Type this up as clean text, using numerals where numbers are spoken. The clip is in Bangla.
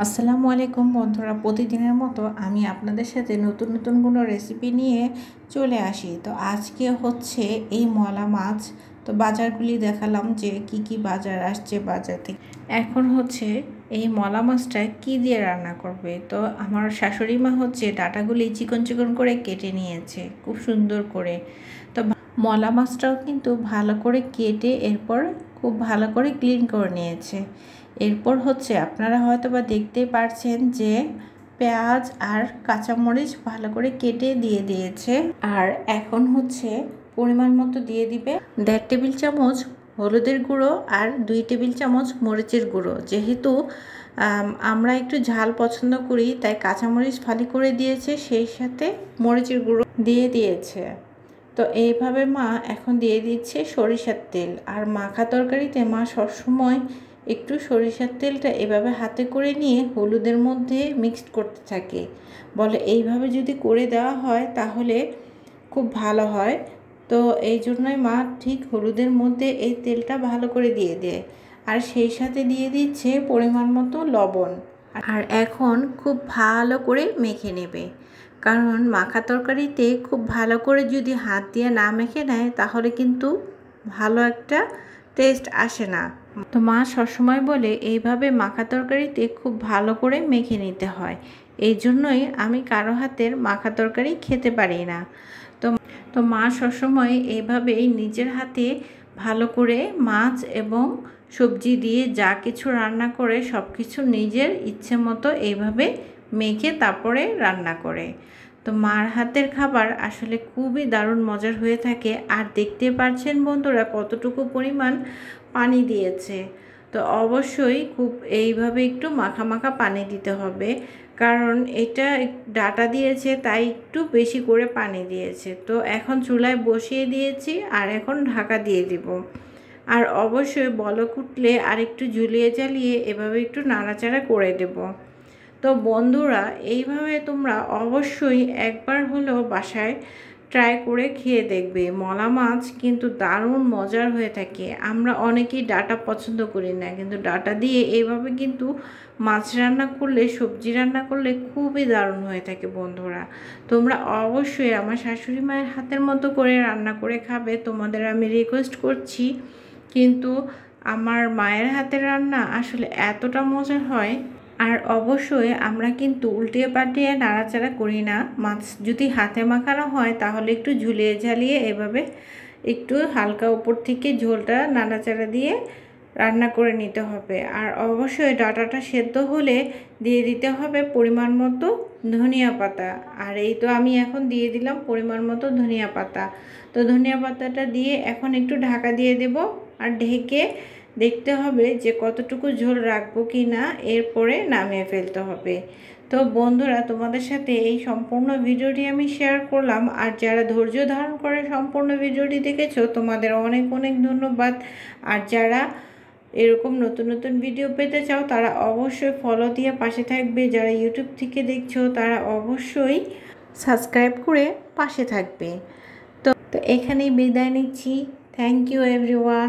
আসসালামু আলাইকুম বন্ধুরা, প্রতিদিনের মতো আমি আপনাদের সাথে নতুন নতুন কোনো রেসিপি নিয়ে চলে আসি। তো আজকে হচ্ছে এই মলা মাছ। তো বাজারগুলি দেখালাম যে কি কি বাজার আসছে বাজার থেকে। এখন হচ্ছে এই মলা মাছটা কি দিয়ে রান্না করবে। তো আমার শাশুড়ি মা হচ্ছে ডাঁটাগুলি চিকন চিকন করে কেটে নিয়েছে খুব সুন্দর করে। তো মলা মাছটাও কিন্তু ভালো করে কেটে এরপর খুব ভালো করে ক্লিন করে নিয়েছে। এরপর হচ্ছে আপনারা হয়তো বা দেখতেই পারছেন যে পেঁয়াজ আর কাঁচামরিচ ভালো করে কেটে দিয়ে দিয়েছে। আর এখন হচ্ছে পরিমাণ মতো দিয়ে দিবে 1.5 টেবিল চামচ হলুদের গুঁড়ো আর 2 টেবিল চামচ মরিচের গুঁড়ো। যেহেতু আমরা একটু ঝাল পছন্দ করি তাই কাঁচামরিচ ফালি করে দিয়েছে, সেই সাথে মরিচের গুঁড়ো দিয়ে দিয়েছে। তো এইভাবে মা এখন দিয়ে দিচ্ছে সরিষার তেল। আর মাখা তরকারিতে মা সবসময় একটু সরিষার তেলটা এভাবে হাতে করে নিয়ে হলুদের মধ্যে মিক্সড করতে থাকে, বলে এইভাবে যদি করে দেওয়া হয় তাহলে খুব ভালো হয়। তো এই জন্যই মা ঠিক হলুদের মধ্যে এই তেলটা ভালো করে দিয়ে দেয়। আর সেই সাথে দিয়ে দিচ্ছে পরিমাণ মতো লবণ। আর এখন খুব ভালো করে মেখে নেবে, কারণ মাখা তরকারিতে খুব ভালো করে যদি হাত দিয়ে না মেখে নেয় তাহলে কিন্তু ভালো একটা টেস্ট আসে না। তো মা সবসময় বলে এইভাবে মাখা তরকারিতে খুব ভালো করে মেখে নিতে হয়। এই জন্যই আমি কারো হাতের মাখা তরকারি খেতে পারি না। তো মা সবসময় এইভাবেই নিজের হাতে ভালো করে মাছ এবং সবজি দিয়ে যা কিছু রান্না করে সব কিছু নিজের ইচ্ছে মতো এইভাবে মেখে তারপরে রান্না করে। তো মার হাতের খাবার আসলে খুবই দারুণ মজার হয়ে থাকে। আর দেখতে পাচ্ছেন বন্ধুরা কতটুকু পরিমাণ পানি দিয়েছে। তো অবশ্যই খুব এইভাবে একটু মাখা মাখা পানি দিতে হবে, কারণ এটা ডাটা দিয়েছে তাই একটু বেশি করে পানি দিয়েছে। তো এখন চুলায় বসিয়ে দিয়েছি আর এখন ঢাকা দিয়ে দিব। আর অবশ্যই বলক উঠলে আর একটু ঝুলিয়ে জ্বালিয়ে এভাবে একটু নাড়াচাড়া করে দেব। তো বন্ধুরা এইভাবে তোমরা অবশ্যই একবার হলেও বাসায় ট্রাই করে খেয়ে দেখবে। মলা মাছ কিন্তু দারুণ মজার হয়ে থাকে। আমরা অনেকেই ডাঁটা পছন্দ করি না, কিন্তু ডাঁটা দিয়ে এইভাবে কিন্তু মাছ রান্না করলে, সবজি রান্না করলে খুবই দারুণ হয়ে থাকে বন্ধুরা। তোমরা অবশ্যই আমার শাশুড়ি মায়ের হাতের মতো করে রান্না করে খাবে, তোমাদের আমি রিকোয়েস্ট করছি। কিন্তু আমার মায়ের হাতের রান্না আসলে এতটা মজার হয়। আর অবশ্যই আমরা কিন্তু উল্টিয়ে পাল্টিয়ে নাড়াচাড়া করি না। মাছ যদি হাতে মাখানো হয় তাহলে একটু ঝুলিয়ে ঝালিয়ে এভাবে একটু হালকা উপর থেকে ঝোলটা নাড়াচাড়া দিয়ে রান্না করে নিতে হবে। আর অবশ্যই ডাঁটাটা সেদ্ধ হলে দিয়ে দিতে হবে পরিমাণ মতো ধনিয়া পাতা। আর এই তো আমি এখন দিয়ে দিলাম পরিমাণ মতো ধনিয়া পাতা। তো ধনিয়া পাতাটা দিয়ে এখন একটু ঢাকা দিয়ে দেব আর ঢেকে দেখতে হবে যে কতটুকু ঝোল রাখবো কি না, এরপরে নামিয়ে ফেলতে হবে। তো বন্ধুরা তোমাদের সাথে এই সম্পূর্ণ ভিডিওটি আমি শেয়ার করলাম। আর যারা ধৈর্য ধারণ করে সম্পূর্ণ ভিডিওটি দেখেছো তোমাদের অনেক অনেক ধন্যবাদ। আর যারা এরকম নতুন নতুন ভিডিও পেতে চাও তারা অবশ্যই ফলো দিয়ে পাশে থাকবে। যারা ইউটিউব থেকে দেখছো তারা অবশ্যই সাবস্ক্রাইব করে পাশে থাকবে। তো এখানেই বিদায় নিচ্ছি। Thank you everyone.